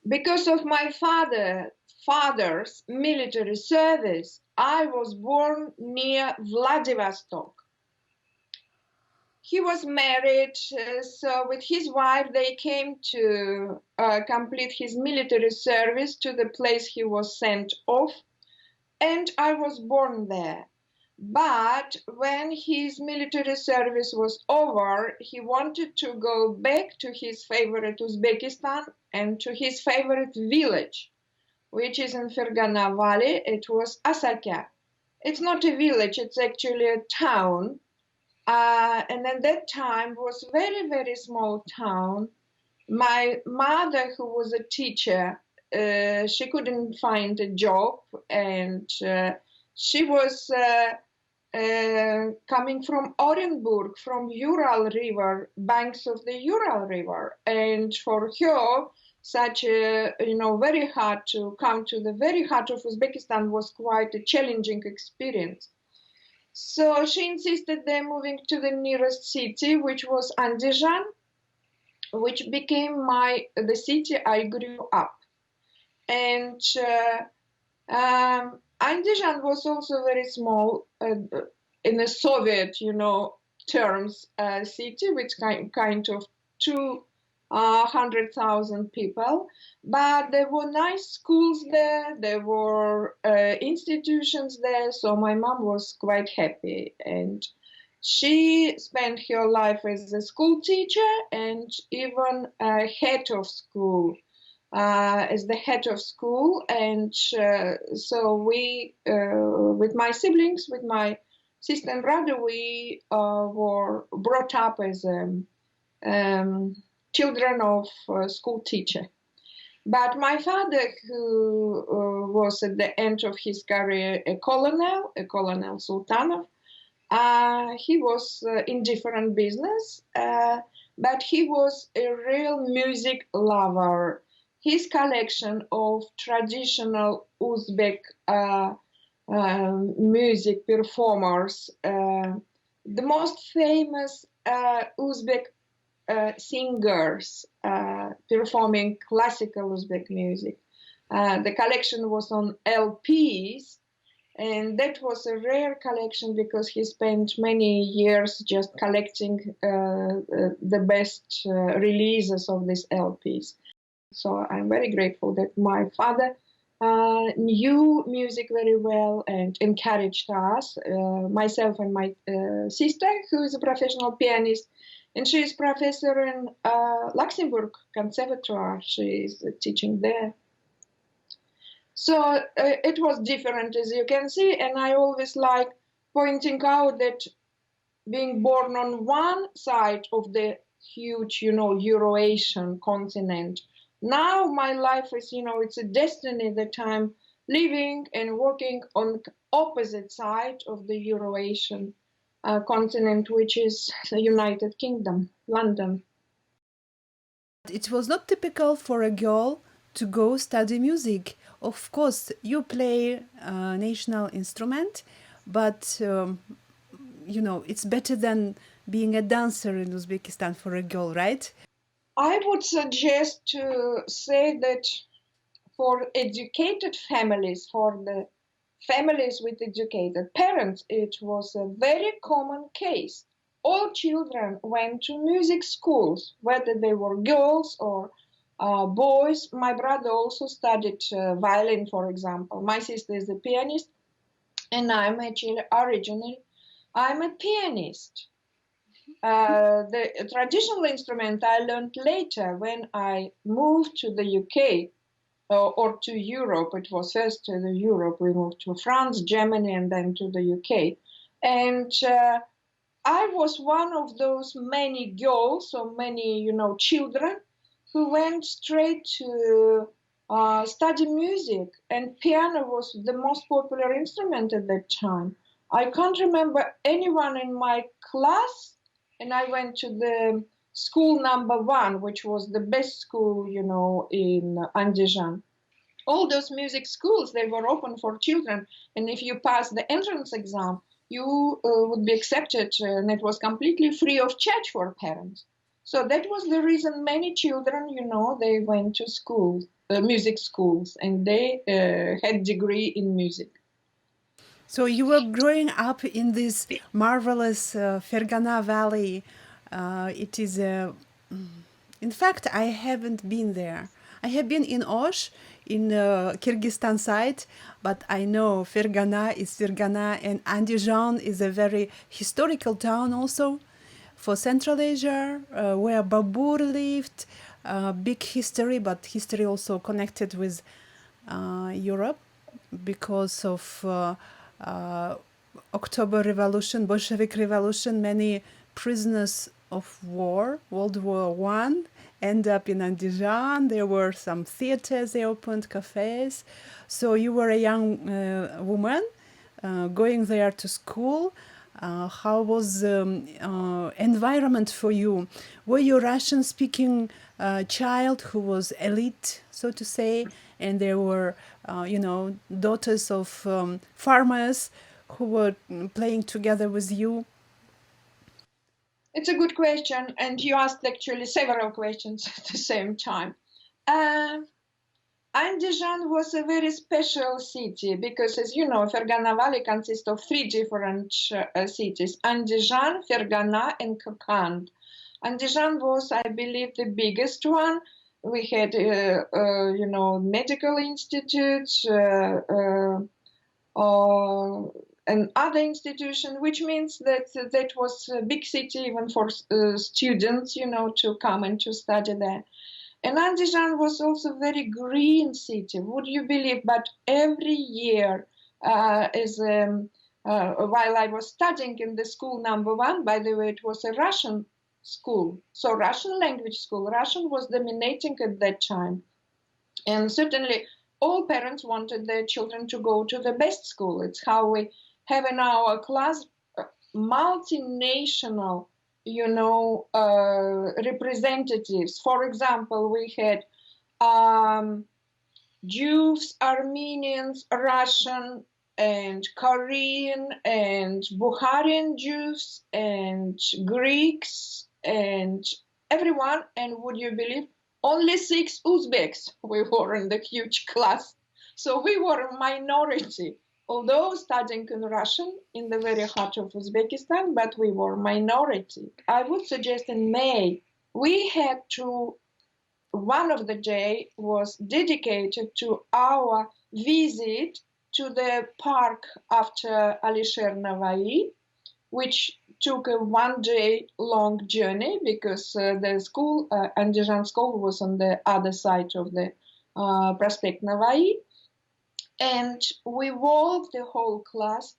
Because of my father's military service, I was born near Vladivostok. He was married, so with his wife they came to complete his military service to the place he was sent off, and I was born there. But when his military service was over, he wanted to go back to his favorite Uzbekistan and to his favorite village, which is in Fergana Valley. It was Asaka. It's not a village, it's actually a town. And at that time was very, very small town. My mother, who was a teacher, she couldn't find a job, and she was coming from Orenburg, from Ural River, banks of the Ural River, and for her, such a very hard to come to the very heart of Uzbekistan was quite a challenging experience. So she insisted they're moving to the nearest city, which was Andijan, which became the city I grew up. And Andijan was also very small in the Soviet, terms, city, with kind of 200,000 people. But there were nice schools there, there were institutions there, so my mom was quite happy. And she spent her life as a school teacher and even head of school. As the head of school, and so we, with my siblings, with my sister and brother, we were brought up as children of school teacher. But my father, who was at the end of his career a colonel Sultanov, he was in different business, but he was a real music lover. His collection of traditional Uzbek music performers, the most famous Uzbek singers performing classical Uzbek music. The collection was on LPs, and that was a rare collection because he spent many years just collecting the best releases of these LPs. So I'm very grateful that my father knew music very well and encouraged us, myself and my sister, who is a professional pianist, and she is professor in Luxembourg Conservatoire. She is teaching there. So it was different, as you can see, and I always like pointing out that being born on one side of the huge, Eurasian continent, now my life is, it's a destiny that I'm living and working on the opposite side of the Eurasian continent, which is the United Kingdom, London. It was not typical for a girl to go study music. Of course, you play a national instrument, but it's better than being a dancer in Uzbekistan for a girl, right? I would suggest to say that for educated families, for the families with educated parents, it was a very common case. All children went to music schools, whether they were girls or boys. My brother also studied violin, for example. My sister is a pianist, and I'm actually originally I'm a pianist. The traditional instrument I learned later when I moved to the UK or to Europe. It was first to the Europe. We moved to France, Germany, and then to the UK. And I was one of those many girls or many, children who went straight to study music. And piano was the most popular instrument at that time. I can't remember anyone in my class. And I went to the school number 1, which was the best school, in Andijan. All those music schools, they were open for children. And if you pass the entrance exam, you would be accepted. And it was completely free of charge for parents. So that was the reason many children, they went to school, music schools, and they had degree in music. So you were growing up in this marvelous Fergana Valley. It is a. In fact, I haven't been there. I have been in Osh, in Kyrgyzstan side, but I know Fergana is Fergana, and Andijan is a very historical town also for Central Asia, where Babur lived. Big history, but history also connected with Europe because of October Revolution, Bolshevik Revolution. Many prisoners of war, World War One, end up in Andijan. There were some theaters they opened, cafes. So you were a young woman going there to school. How was the environment for you? Were you Russian-speaking child who was elite, so to say, and there were, daughters of farmers who were playing together with you? It's a good question, and you asked actually several questions at the same time. Uh, Andijan was a very special city because, as you know, Fergana Valley consists of three different cities: Andijan, Fergana, and Kokand. Andijan was, I believe, the biggest one. We had, medical institutes, and other institution, which means that that was a big city even for students, to come and to study there. And Andijan was also a very green city, would you believe? But every year, while I was studying in the school number one, by the way, it was a Russian school, so Russian language school. Russian was dominating at that time. And certainly all parents wanted their children to go to the best school. It's how we have in our class multinational, representatives. For example, we had Jews, Armenians, Russian, and Korean, and Bukharian Jews, and Greeks, and everyone. And would you believe, only 6 Uzbeks we were in the huge class. So we were a minority, although studying in Russian in the very heart of Uzbekistan, but we were minority. I would suggest in May, we had to, one of the day was dedicated to our visit to the park after Alisher Navai, which took a 1 day long journey because the school, Andijan school, was on the other side of the Prospect Navai. And we walked the whole class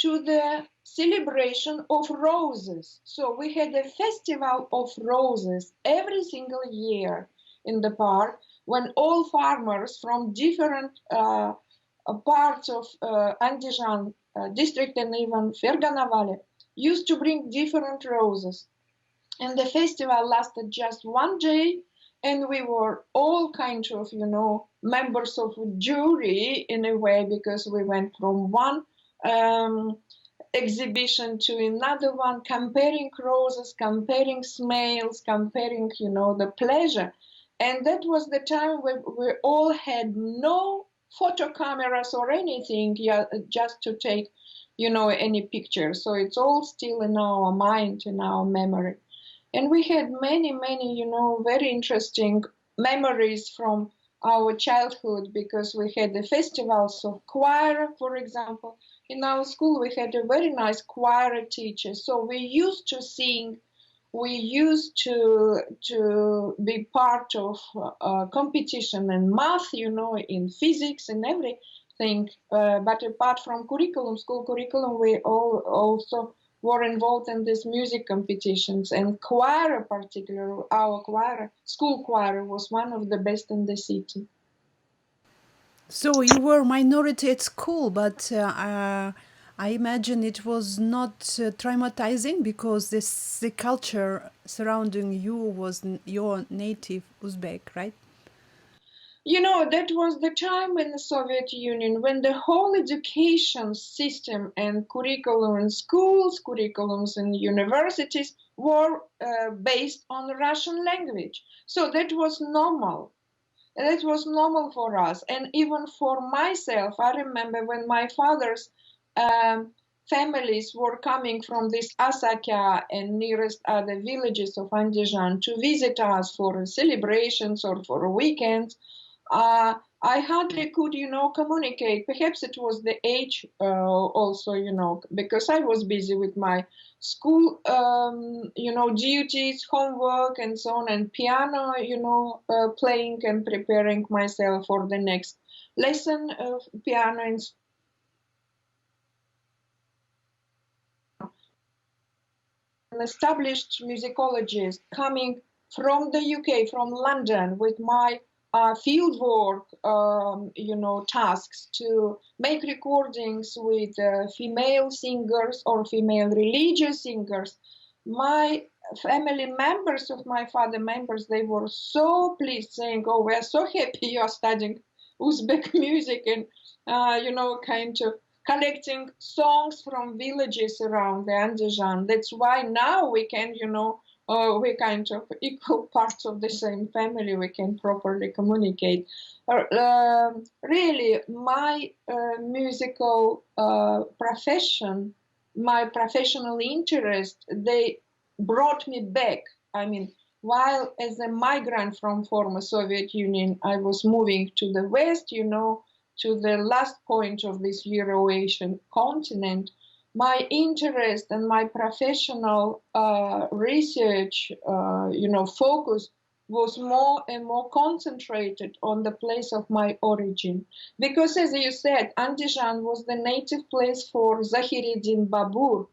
to the celebration of roses. So we had a festival of roses every single year in the park when all farmers from different parts of Andijan district and even Fergana Valley used to bring different roses. And the festival lasted just 1 day, and we were all kinds of, members of a jury in a way, because we went from one exhibition to another one, comparing roses, comparing smells, comparing, the pleasure. And that was the time when we all had no photo cameras or anything, just to take, any pictures. So it's all still in our mind, in our memory. And we had many, many, very interesting memories from our childhood, because we had the festivals of choir, for example. In our school, we had a very nice choir teacher. So we used to sing, we used to be part of competition in math, in physics and everything. But apart from curriculum, school curriculum, we all also were involved in these music competitions, and choir, particularly our choir, school choir, was one of the best in the city. So you were minority at school, but I imagine it was not traumatizing because the culture surrounding you was your native Uzbek, right? That was the time in the Soviet Union when the whole education system and curriculum in schools, curriculums in universities were based on the Russian language. So that was normal. That was normal for us. And even for myself, I remember when my father's um, families were coming from this Asaka and nearest other villages of Andijan to visit us for celebrations or for weekends. I hardly could, communicate. Perhaps it was the age also, because I was busy with my school, duties, homework, and so on, and piano, playing and preparing myself for the next lesson of piano and an established musicologist coming from the UK, from London, with my field work, tasks to make recordings with female singers or female religious singers. My family members of my father members, they were so pleased, saying, "Oh, we're so happy you are studying Uzbek music and, kind of collecting songs from villages around the Andijan. That's why now we can, we're kind of equal parts of the same family. We can properly communicate." Really, my musical profession, my professional interest, they brought me back. I mean, while as a migrant from former Soviet Union, I was moving to the West, to the last point of this Euro-Asian continent, my interest and my professional research, focus was more and more concentrated on the place of my origin. Because as you said, Andijan was the native place for Zahireddin Babur,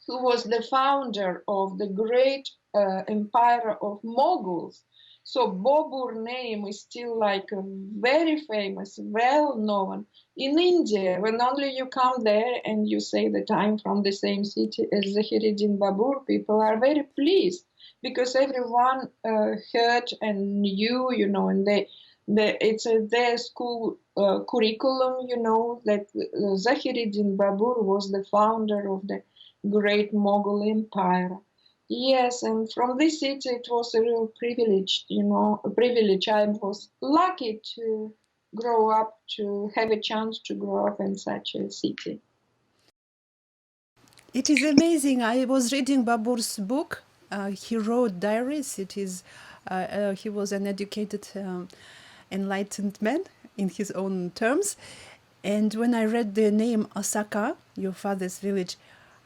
who was the founder of the great empire of Moguls. So Babur name is still like a very famous, well known in India. When only you come there and you say that I'm from the same city as Zahireddin Babur, people are very pleased because everyone heard and knew, and it's their school curriculum, that Zahireddin Babur was the founder of the great Mughal Empire. Yes, and from this city, it was a real privilege, a privilege. I was lucky to grow up, to have a chance to grow up in such a city. It is amazing. I was reading Babur's book. He wrote diaries. He was an educated, enlightened man in his own terms. And when I read the name Osaka, your father's village,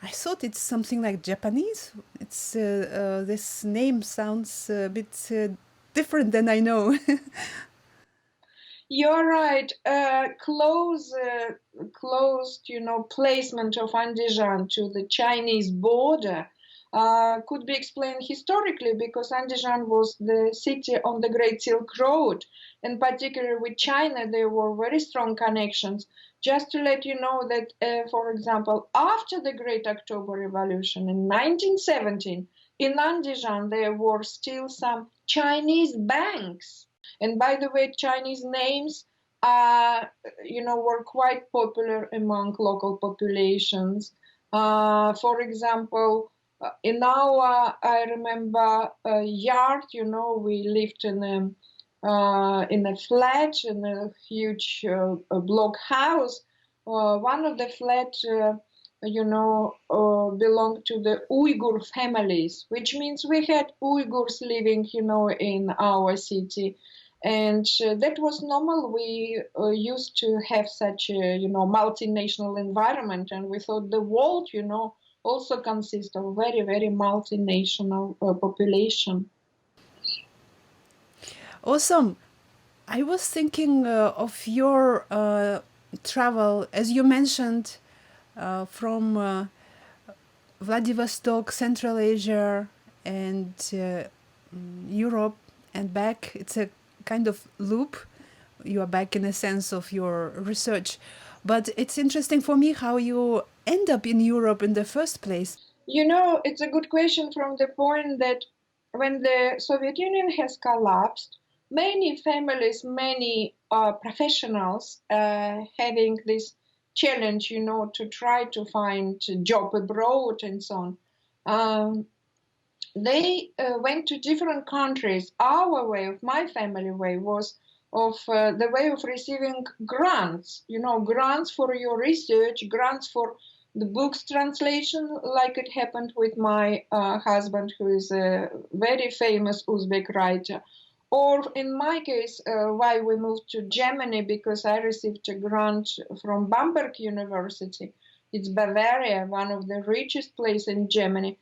I thought it's something like Japanese. It's this name sounds a bit different than I know. You're right. Closed, placement of Andijan to the Chinese border could be explained historically because Andijan was the city on the Great Silk Road, and particularly with China, there were very strong connections. Just to let you know that, for example, after the Great October Revolution in 1917, in Andijan, there were still some Chinese banks. And by the way, Chinese names, were quite popular among local populations. For example, in our, I remember, yard, we lived in a flat, in a huge block house. One of the flats, belonged to the Uyghur families, which means we had Uyghurs living, in our city. And that was normal. We used to have such a, multinational environment. And we thought the world, also consists of very, very multinational population. Awesome. I was thinking of your travel, as you mentioned, from Vladivostok, Central Asia, and Europe and back. It's a kind of loop. You are back in a sense of your research. But it's interesting for me how you end up in Europe in the first place. It's a good question from the point that when the Soviet Union has collapsed, many families, many professionals having this challenge, to try to find a job abroad and so on. They went to different countries. Our way, of my family way, was of the way of receiving grants. Grants for your research, grants for the books translation, like it happened with my husband, who is a very famous Uzbek writer. Or in my case, why we moved to Germany, because I received a grant from Bamberg University. It's Bavaria, one of the richest places in Germany,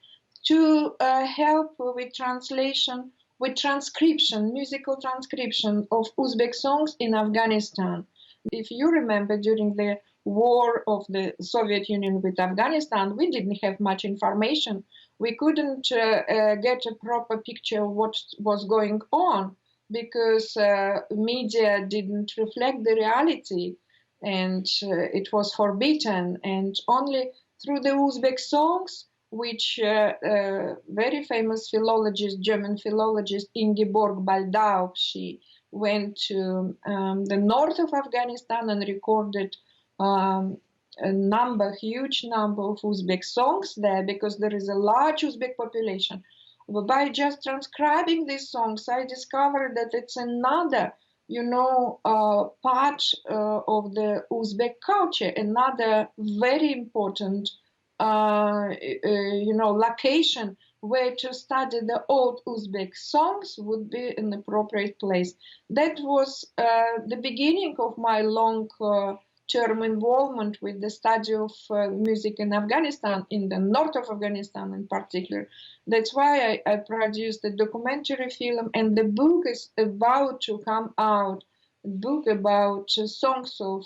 to help with translation, with transcription, musical transcription of Uzbek songs in Afghanistan. If you remember, during the war of the Soviet Union with Afghanistan, we didn't have much information. We couldn't get a proper picture of what was going on, because media didn't reflect the reality, and it was forbidden. And only through the Uzbek songs, which very famous philologist, German philologist Ingeborg Baldau, she went to the north of Afghanistan and recorded huge number of Uzbek songs there, because there is a large Uzbek population. But by just transcribing these songs, I discovered that it's another, part of the Uzbek culture, another very important location where to study the old Uzbek songs would be an appropriate place. That was the beginning of my long-term involvement with the study of music in Afghanistan, in the north of Afghanistan in particular. That's why I produced a documentary film, and the book is about to come out, a book about songs of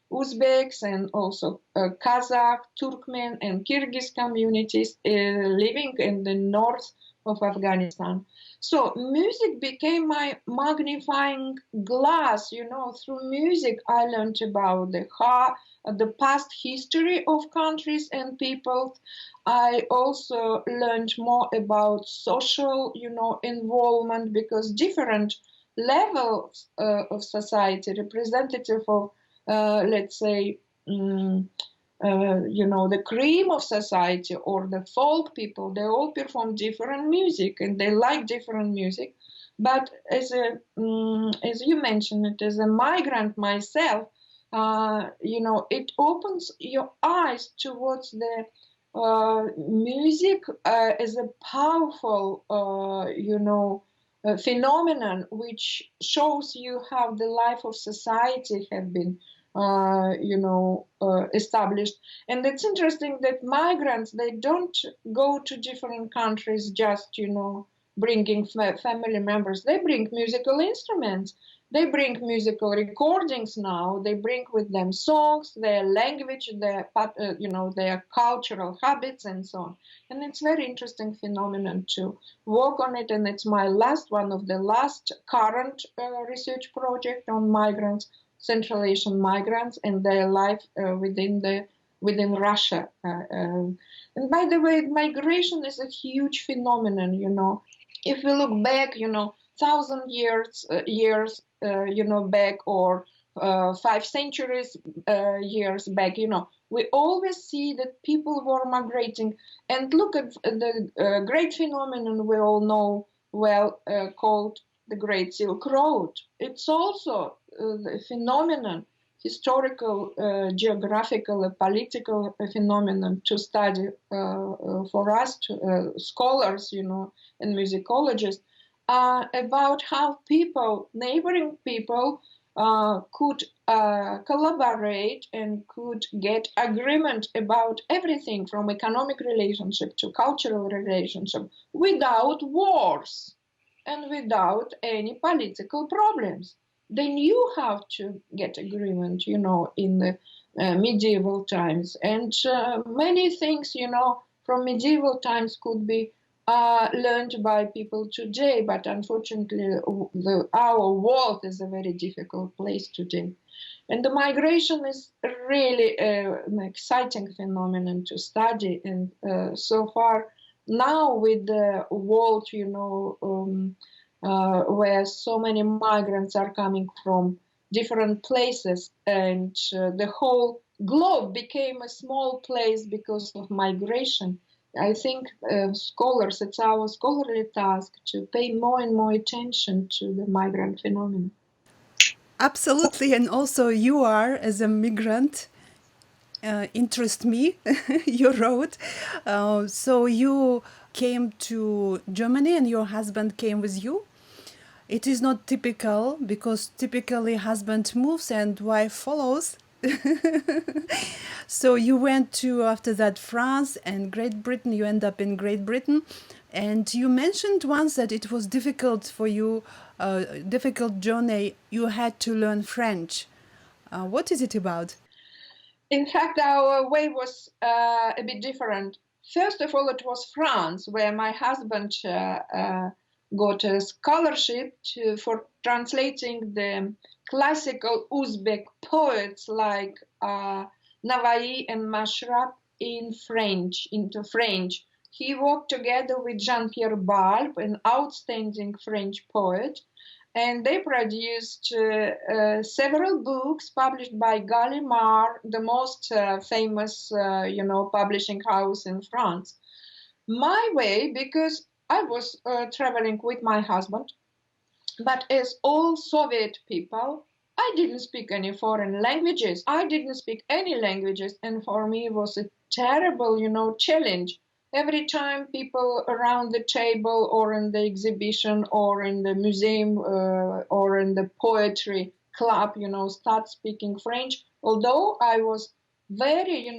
Uzbeks and also Kazakh, Turkmen, and Kyrgyz communities living in the north of Afghanistan. So music became my magnifying glass. Through music, I learned about the past history of countries and peoples. I also learned more about social, involvement, because different levels of society, representative of let's say, the cream of society or the folk people, they all perform different music and they like different music. But as you mentioned, it as a migrant myself, it opens your eyes towards the music as a powerful, phenomenon, which shows you how the life of society have been established. And it's interesting that migrants, they don't go to different countries just, bringing family members. They bring musical instruments. They bring musical recordings now. They bring with them songs, their language, their cultural habits, and so on. And it's very interesting phenomenon to work on it. And it's my one of the last current research project on migrants, Central Asian migrants, and their life within Russia. And by the way, migration is a huge phenomenon. If we look back, 1,000 years back, or 5 centuries years back, we always see that people were migrating. And look at the great phenomenon we all know well, called the Great Silk Road. It's also a phenomenon, historical, geographical, political phenomenon to study for us, scholars, and musicologists, about how neighboring people, could collaborate and could get agreement about everything from economic relationship to cultural relationship without wars and without any political problems. They knew how to get agreement, in the medieval times. And many things, from medieval times could be learned by people today, but unfortunately, our world is a very difficult place today. And the migration is really an exciting phenomenon to study. And so far, now with the world, where so many migrants are coming from different places, and the whole globe became a small place because of migration. I think scholars, it's our scholarly task to pay more and more attention to the migrant phenomenon. Absolutely, and also you are as a migrant interest me. You wrote, so you came to Germany and your husband came with you. It is not typical because typically husband moves and wife follows. So you went to after that France and Great Britain. You end up in Great Britain, and you mentioned once that it was difficult for you, difficult journey. You had to learn French. What is it about? In fact, our way was a bit different. First of all, it was France, where my husband got a scholarship for translating the classical Uzbek poets like Navai and Mashrab into French. He worked together with Jean-Pierre Balbe, an outstanding French poet, and they produced several books published by Gallimard, the most famous, publishing house in France. My way, because I was traveling with my husband, but as all Soviet people, I didn't speak any foreign languages. I didn't speak any languages, and for me it was a terrible, challenge. Every time people around the table or in the exhibition or in the museum or in the poetry club, start speaking French, although I was very,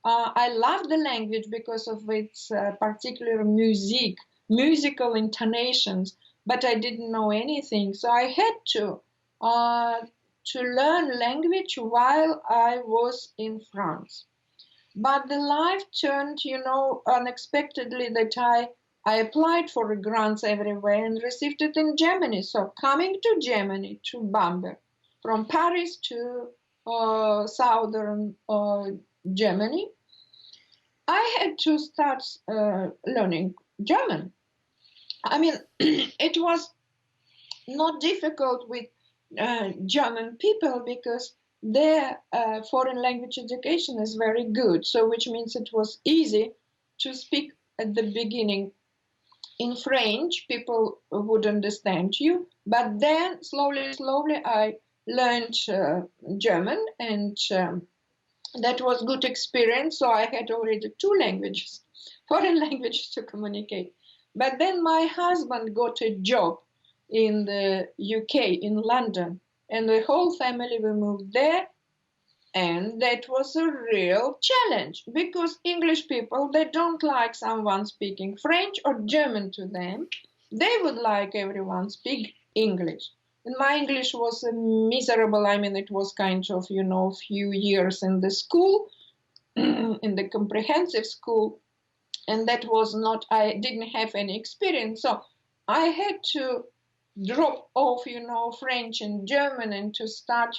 I love the language because of its particular musical intonations, but I didn't know anything. So I had to learn language while I was in France. But the life turned, unexpectedly that I applied for grants everywhere and received it in Germany. So coming to Germany, to Bamberg, from Paris to southern Germany, I had to start learning German. I mean, it was not difficult with German people because their foreign language education is very good. So, which means it was easy to speak at the beginning in French. People would understand you, but then slowly, I learned German, and that was good experience. So I had already two languages, foreign languages to communicate. But then my husband got a job in the UK, in London, and the whole family we moved there. And that was a real challenge because English people, they don't like someone speaking French or German to them. They would like everyone speak English. And my English was miserable. I mean, it was kind of, few years in the school, in the comprehensive school. And that was not, I didn't have any experience. So I had to drop off, French and German and to start,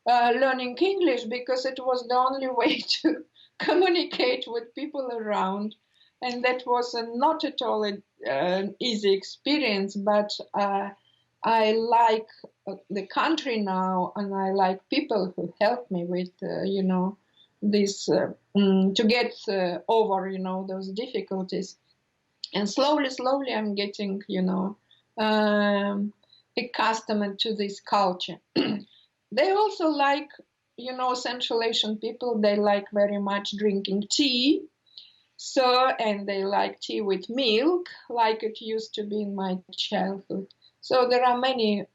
learning English because it was the only way to communicate with people around. And that was not at all an easy experience, but I like the country now, and I like people who help me with, this to get over, those difficulties. And slowly, I'm getting, accustomed to this culture. They also like, Central Asian people, they like very much drinking tea. So, and they like tea with milk, like it used to be in my childhood. So there are many,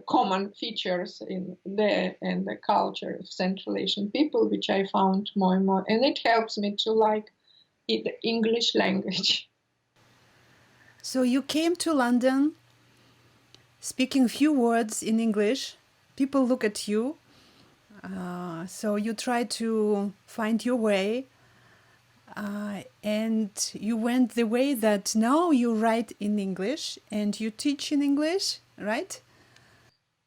common features in there and the culture of Central Asian people, which I found more and more, and it helps me to like the English language. So you came to London speaking few words in English. People look at you. So you try to find your way. And you went the way that now you write in English and you teach in English, right?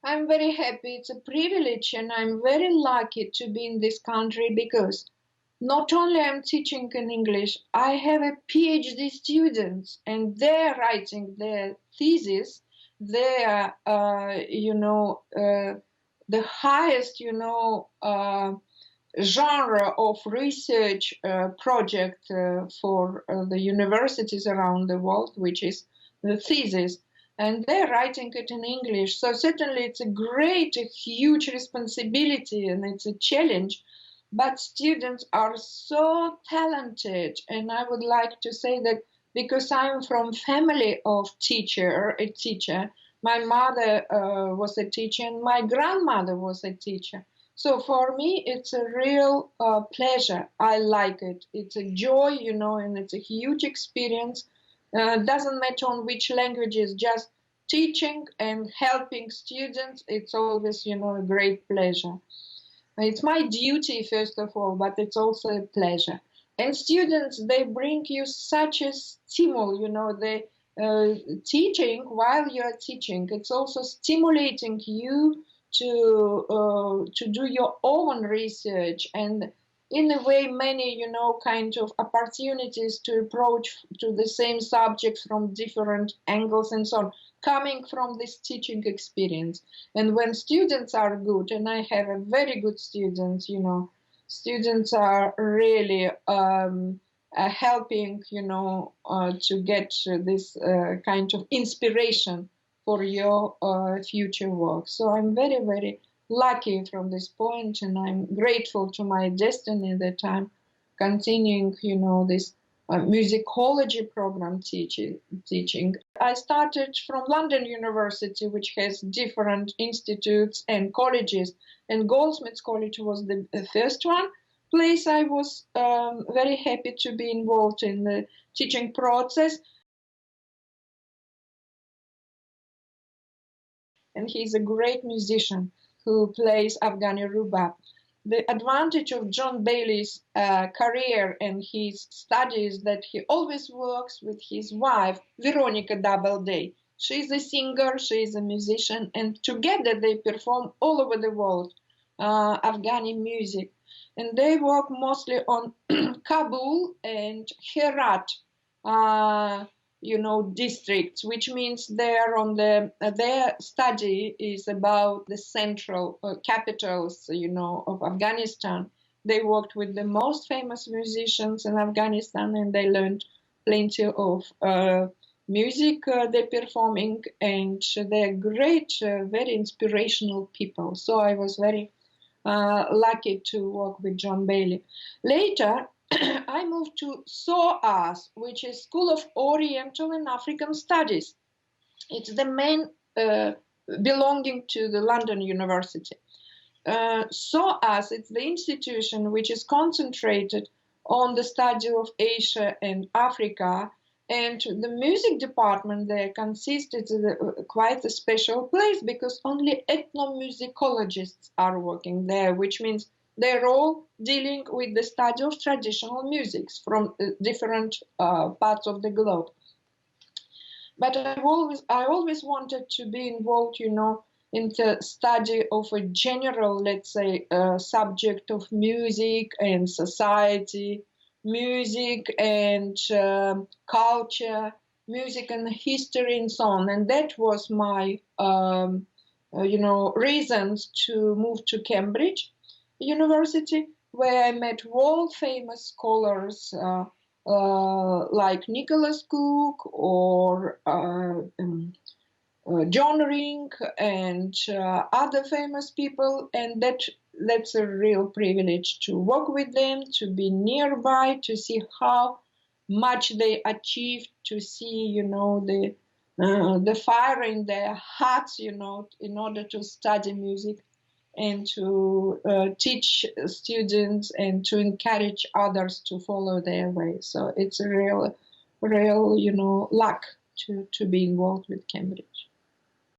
I'm very happy. It's a privilege, and I'm very lucky to be in this country because not only I'm teaching in English, I have a PhD students, and they're writing their thesis, their, the highest, genre of research project for the universities around the world, which is the thesis. And they're writing it in English. So certainly it's a great, a huge responsibility, and it's a challenge. But students are so talented. And I would like to say that because I'm from family of a teacher, my mother was a teacher and my grandmother was a teacher. So for me, it's a real pleasure. I like it. It's a joy, and it's a huge experience. Doesn't matter on which languages, just teaching and helping students. It's always, a great pleasure. It's my duty, first of all, but it's also a pleasure. And students, they bring you such a stimul, they teaching while you're teaching. It's also stimulating you to do your own research, and in a way many kind of opportunities to approach to the same subjects from different angles and so on, coming from this teaching experience. And when students are good, and I have a very good students, students are really helping to get this kind of inspiration for your future work. So I'm very, very lucky from this point, and I'm grateful to my destiny that I'm continuing, this musicology program teaching. I started from London University, which has different institutes and colleges, and Goldsmiths College was the first one place I was very happy to be involved in the teaching process. And he's a great musician who plays Afghani rubab. The advantage of John Bailey's career and his studies that he always works with his wife, Veronica Doubleday. She's a singer, she's a musician, and together they perform all over the world Afghani music. And they work mostly on Kabul and Herat, districts, which means they're on their study is about the central capitals, of Afghanistan. They worked with the most famous musicians in Afghanistan, and they learned plenty of music they're performing, and they're great, very inspirational people. So I was very lucky to work with John Bailey. Later, I moved to SOAS, which is School of Oriental and African Studies. It's the main belonging to the London University. SOAS, it's the institution which is concentrated on the study of Asia and Africa, and the music department there consisted of quite a special place because only ethnomusicologists are working there, which means they're all dealing with the study of traditional musics from different parts of the globe. But I always wanted to be involved, in the study of a general, let's say, subject of music and society, music and culture, music and history, and so on. And that was my, reasons to move to Cambridge University, where I met world-famous scholars like Nicholas Cook or John Ring and other famous people, and that's a real privilege to work with them, to be nearby, to see how much they achieved, to see, the fire in their hearts, in order to study music and to teach students and to encourage others to follow their way. So it's a real, luck to be involved with Cambridge.